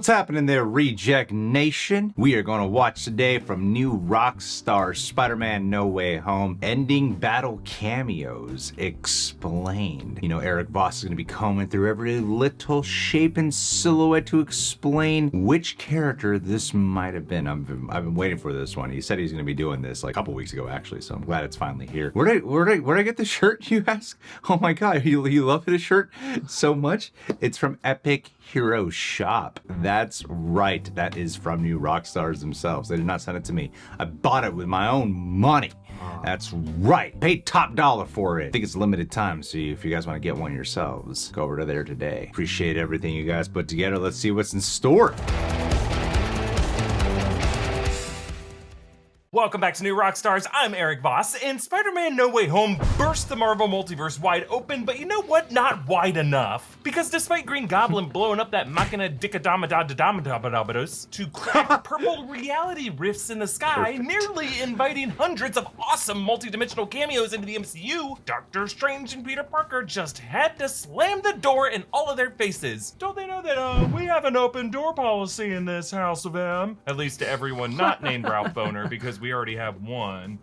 What's happening there, Reject Nation? We are going to watch today from new Rockstars Spider-Man No Way Home ending battle cameos explained. You know, Eric Voss is going to be combing through every little shape and silhouette to explain which character this might have been. I've been waiting for this one. He said he's going to be doing this like a couple weeks ago, actually, so I'm glad it's finally here. Where'd I get the shirt, you ask? Oh my god, you love this shirt so much? It's from Epic Hero Shop. That's right, that is from new Rockstars themselves. They did not send it to me. I bought it with my own money. That's right, paid top dollar for it. I think it's limited time, so if you guys want to get one yourselves, go over to there today. Appreciate everything you guys put together. Let's see what's in store. Welcome back to New Rockstars. I'm Eric Voss, and Spider-Man No Way Home burst the Marvel multiverse wide open, but you know what? Not wide enough. Because despite Green Goblin blowing up that machina dicadama to crack purple reality rifts in the sky, nearly inviting hundreds of awesome multi-dimensional cameos into the MCU, Doctor Strange and Peter Parker just had to slam the door in all of their faces. Don't they know that we have an open door policy in this House of M? At least to everyone not named Ralph Boner, because we already have one.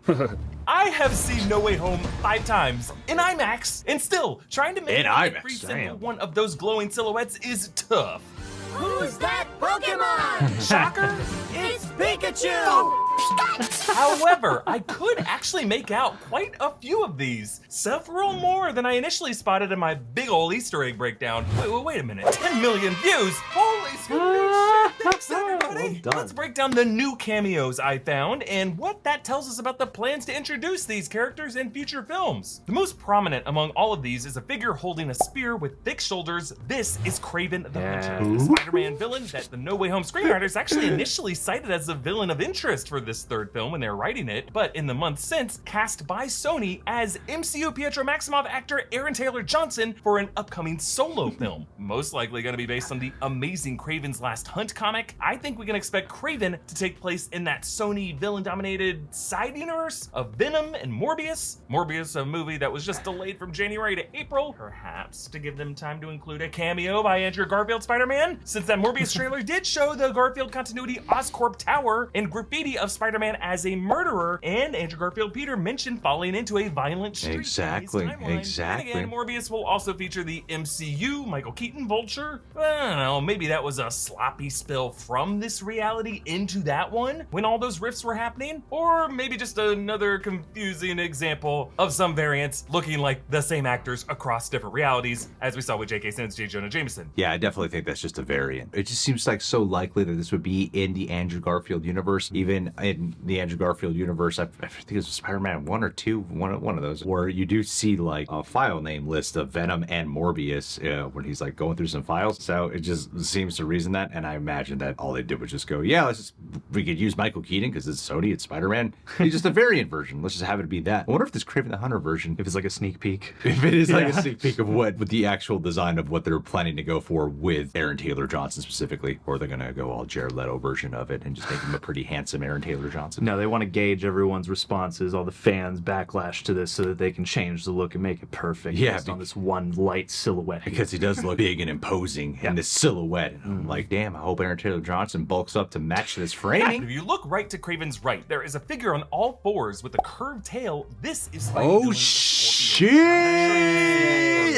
I have seen No Way Home 5 times in IMAX, and still, trying to make every single one of those glowing silhouettes is tough. Who's that Pokemon? Shocker! It's Pikachu! However, I could actually make out quite a few of these. Several more than I initially spotted in my big ol' Easter egg breakdown. Wait a minute. 10 million views! Holy shit! Thanks, everybody! Well done. Let's break down the new cameos I found and what that tells us about the plans to introduce these characters in future films. The most prominent among all of these is a figure holding a spear with thick shoulders. This is Kraven the Hunter, the Spider-Man villain that the No Way Home screenwriters actually initially cited as a villain of interest for this third film when they were writing it, but in the months since, cast by Sony as MCU Pietro Maximoff actor Aaron Taylor Johnson for an upcoming solo film. Most likely going to be based on the amazing Kraven's Last Hunt comic. I think we can expect Kraven to take place in that Sony villain-dominated side universe of Venom and Morbius. Morbius, a movie that was just delayed from January to April, perhaps to give them time to include a cameo by Andrew Garfield Spider-Man, since that Morbius trailer did show the Garfield continuity Oscorp Tower and graffiti of Spider-Man as a murderer, and Andrew Garfield Peter mentioned falling into a violent streak. Exactly. And again, Morbius will also feature the MCU, Michael Keaton, Vulture. I don't know, maybe that was a sloppy spill from this reality into that one when all those rifts were happening, or maybe just another confusing example of some variants looking like the same actors across different realities, as we saw with J.K. Simmons, J. Jonah Jameson. Yeah, I definitely think that's just a variant. It just seems like so likely that this would be in the Andrew Garfield universe. Even in the Andrew Garfield universe, I think it's Spider-Man 1 or 2, one of those, where you do see like a file name list of Venom and Morbius when he's like going through some files. So it just seems to reason that, and I imagine that all they did was just go, yeah, we could use Michael Keaton because it's Sony, it's Spider-Man. It's just a variant version. Let's just have it be that. I wonder if this Kraven the Hunter version, If it's like a sneak peek. if it is like a sneak peek of with the actual design of what they're planning to go for with Aaron Taylor Johnson specifically, or they're gonna go all Jared Leto version of it and just make him a pretty handsome Aaron Taylor Johnson. No, they want to gauge everyone's responses, all the fans' backlash to this, so that they can change the look and make it perfect based on this one light silhouette. Because he does look big and imposing in this silhouette. And I'm like, damn, I hope Aaron Taylor Johnson bulks up to match this framing. If you look right to Kraven's right, there is a figure on all fours with a curved tail. This is Oh shit!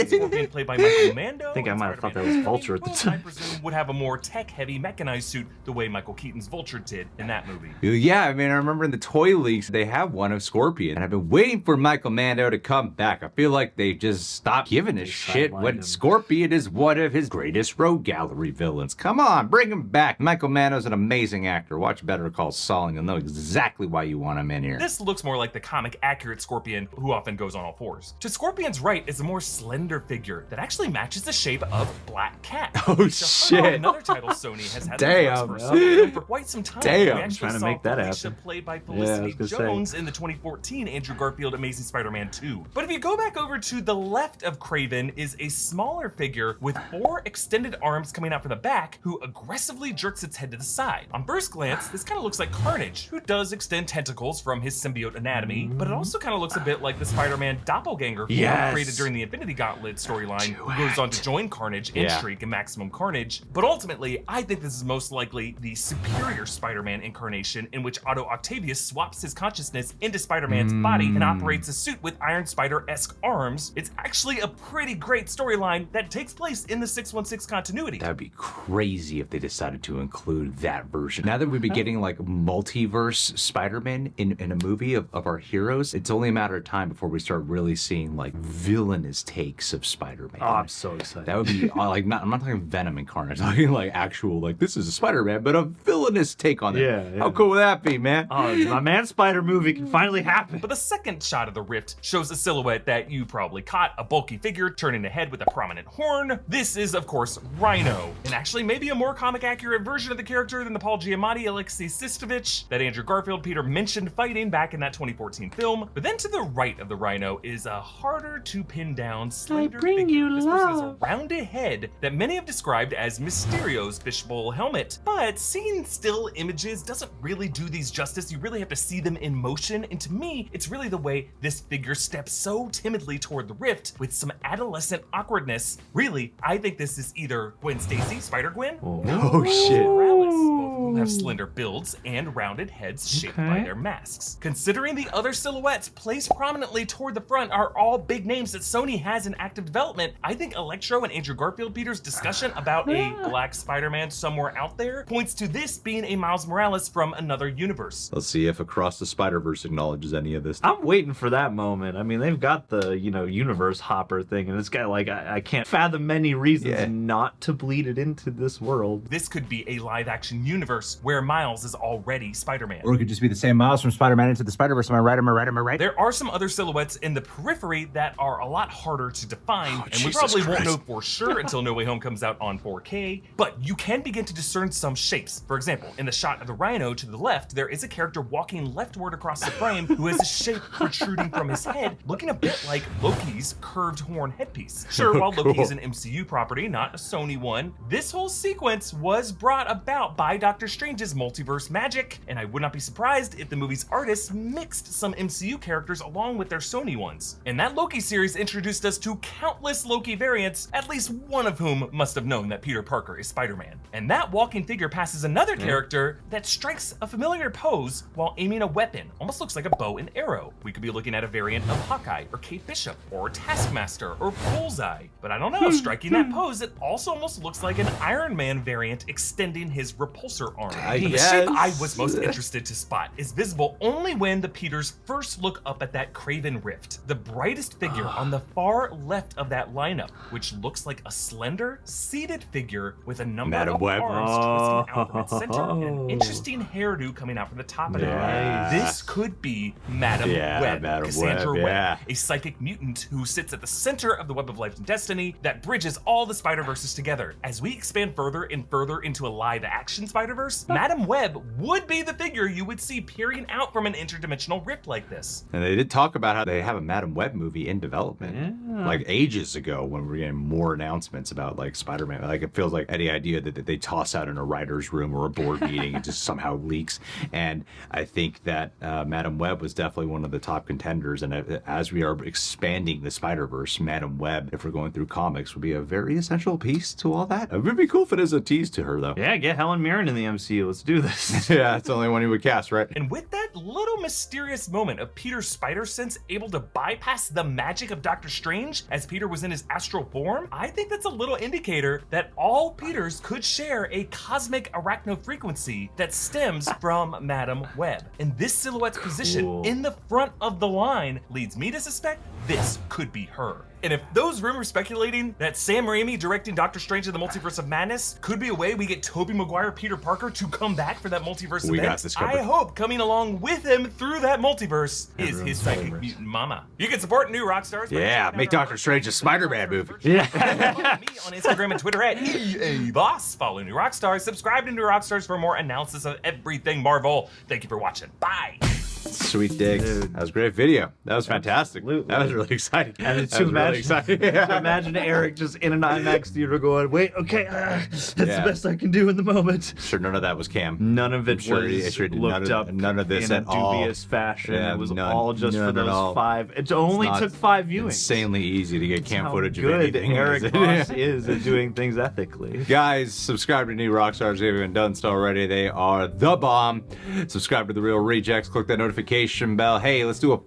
Scorpion played by Michael Mando. I think I might have thought that was Vulture at the time. I presume would have a more tech-heavy mechanized suit the way Michael Keaton's Vulture did in that movie. Yeah, I mean, I remember in the toy leaks, they have one of Scorpion, and I've been waiting for Michael Mando to come back. I feel like they just stopped giving a shit when Scorpion is one of his greatest rogue gallery villains. Come on, bring him back. Michael Mando's an amazing actor. Watch Better Call Saul and you'll know exactly why you want him in here. This looks more like the comic-accurate Scorpion, who often goes on all fours. To Scorpion's right is a more slender figure that actually matches the shape of Black Cat. Oh shit! Another title Sony has had Damn, for quite some time. Damn, we I'm trying to saw make that Felicia happen. played by Felicity Jones in the 2014 Andrew Garfield Amazing Spider-Man 2. But if you go back over to the left of Kraven is a smaller figure with 4 extended arms coming out from the back, who aggressively jerks its head to the side. On first glance, this kind of looks like Carnage, who does extend tentacles from his symbiote anatomy, but it also kind of looks a bit like the Spider-Man doppelganger form created during the Infinity Gauntlet Gauntlet storyline, who goes on to join Carnage and Yeah. Shriek and Maximum Carnage. But ultimately, I think this is most likely the superior Spider-Man incarnation, in which Otto Octavius swaps his consciousness into Spider-Man's body and operates a suit with Iron Spider-esque arms. It's actually a pretty great storyline that takes place in the 616 continuity. That'd be crazy if they decided to include that version. Now that we've been getting like multiverse Spider-Man in a movie of our heroes, it's only a matter of time before we start really seeing like villainous takes of Spider-Man. Oh, I'm so excited. That would be like I'm not talking Venom and Carnage. I'm talking like actual like this is a Spider-Man, but a villainous take on it. Yeah. How cool would that be, man? Oh, my Man Spider movie can finally happen. But the second shot of the Rift shows a silhouette that you probably caught, a bulky figure turning a head with a prominent horn. This is, of course, Rhino, and actually maybe a more comic-accurate version of the character than the Paul Giamatti, Alexei Sistovich that Andrew Garfield Peter mentioned fighting back in that 2014 film. But then to the right of the Rhino is a harder to pin down, slender figure. This person has a rounded head that many have described as Mysterio's fishbowl helmet. But seeing still images doesn't really do these justice. You really have to see them in motion, and to me, it's really the way this figure steps so timidly toward the Rift with some adolescent awkwardness. Really, I think this is either Gwen Stacy, Spider-Gwen, Oh shit. Morales. Both of them have slender builds and rounded heads shaped by Okay. their masks. Considering the other silhouettes placed prominently toward the front are all big names that Sony has in active development, I think Electro and Andrew Garfield Peter's discussion about a black Spider-Man somewhere out there points to this being a Miles Morales from another universe. Let's see if Across the Spider-Verse acknowledges any of this. I'm waiting for that moment. I mean, they've got the, universe hopper thing, and it's got like, I can't fathom many reasons not to bleed it into this world. This could be a live-action universe where Miles is already Spider-Man. Or it could just be the same Miles from Spider-Man Into the Spider-Verse. Am I right? Am I right? Am I right? There are some other silhouettes in the periphery that are a lot harder to define, and we Jesus probably won't Christ. know for sure until No Way Home comes out on 4K, but you can begin to discern some shapes. For example, in the shot of the Rhino to the left, there is a character walking leftward across the frame who has a shape protruding from his head, looking a bit like Loki's curved horn headpiece. Sure, while Loki is an MCU property, not a Sony one, this whole sequence was brought about by Doctor Strange's multiverse magic, and I would not be surprised if the movie's artists mixed some MCU characters along with their Sony ones. And that Loki series introduced us to countless Loki variants, at least one of whom must have known that Peter Parker is Spider-Man. And that walking figure passes another character that strikes a familiar pose while aiming a weapon. Almost looks like a bow and arrow. We could be looking at a variant of Hawkeye, or Kate Bishop, or Taskmaster, or Bullseye. But I don't know, striking that pose, it also almost looks like an Iron Man variant extending his repulsor arm. The shape I was most interested to spot is visible only when the Peters first look up at that Kraven Rift. The brightest figure on the far left of that lineup, which looks like a slender, seated figure with a number Madam of Web. arms twisting out from its center and an interesting hairdo coming out from the top of it. Nice. This could be Madam Yeah, Web, Madam Cassandra Web, Webb, yeah. a psychic mutant who sits at the center of the web of life and destiny that bridges all the Spider-Verses together. As we expand further and further into a live-action Spider-Verse, Madam Web would be the figure you would see peering out from an interdimensional rift like this. And they did talk about how they have a Madam Web movie in development, like ages ago when we were getting more announcements about like Spider-Man. Like it feels like any idea that they toss out in a writer's room or a board meeting and just somehow leaks. And I think that Madam Web was definitely one of the top contenders. And as we are expanding the Spider-Verse, Madam Web, if we're going through comics, would be a very essential piece to all that. It would be cool if it is a tease to her though. Yeah, get Helen Mirren in the MCU. Let's do this. Yeah, it's the only one you would cast, right? And with that little mysterious moment of Peter's spider sense able to bypass the magic of Doctor Strange as Peter was in his astral form, I think that's a little indicator that all Peters could share a cosmic arachno frequency that stems from Madam Web. And this silhouette's position in the front of the line leads me to suspect this could be her. And if those rumors speculating that Sam Raimi directing Doctor Strange in the Multiverse of Madness could be a way we get Tobey Maguire Peter Parker to come back for that multiverse We event, got this covered. I hope coming along with him through that multiverse is his psychic mutant mama. You can support new Rockstars. by Yeah, checking make out our Doctor Strange a Spider-Man movie. Yeah. Follow me on Instagram and Twitter at EABoss. Follow New Rockstars. Subscribe to New Rockstars for more analysis of everything Marvel. Thank you for watching. Bye. Sweet digs. Dude. That was a great video. That was fantastic. Absolutely. That was really exciting. And it's That to was really imagine, exciting. to imagine Eric just in an IMAX theater going, wait, okay, that's the best I can do in the moment. Sure, none of that was Cam. None of it Sure, was sure did looked up none of this in at a all. dubious fashion. Yeah, it was none- all just none for at all. those 5. It only Not took 5 viewings. Insanely easy to get cam How footage of good anything. Eric is it? Voss is at doing things ethically. Guys, subscribe to New Rockstars if you haven't done so already. They are the bomb. Subscribe to The Real Rejects. Click that notification bell. Hey, let's do a...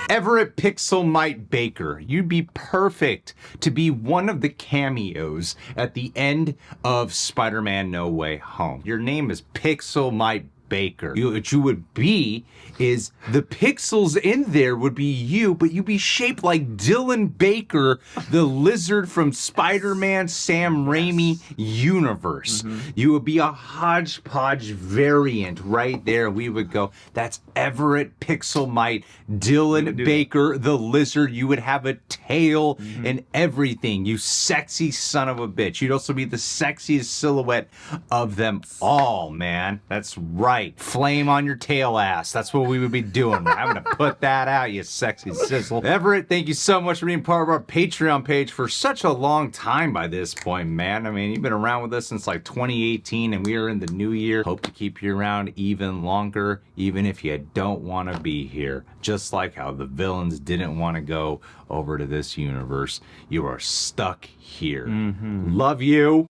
Everett Pixelmite Baker, you'd be perfect to be one of the cameos at the end of Spider-Man No Way Home. Your name is Pixelmite Baker. What you would be is the pixels in there would be you, but you'd be shaped like Dylan Baker, the lizard from Spider-Man Sam Raimi universe. You would be a hodgepodge variant right there. We would go, that's Everett Pixelmite, Dylan Baker, the lizard. You would have a tail and everything. You sexy son of a bitch. You'd also be the sexiest silhouette of them all, man. That's right. Flame on your tail ass. That's what we would be doing. I'm gonna put that out, you sexy sizzle. Everett, thank you so much for being part of our Patreon page for such a long time by this point, man. I mean, you've been around with us since like 2018 and we are in the new year. Hope to keep you around even longer, even if you don't want to be here. Just like how the villains didn't want to go over to this universe. You are stuck here. Love you.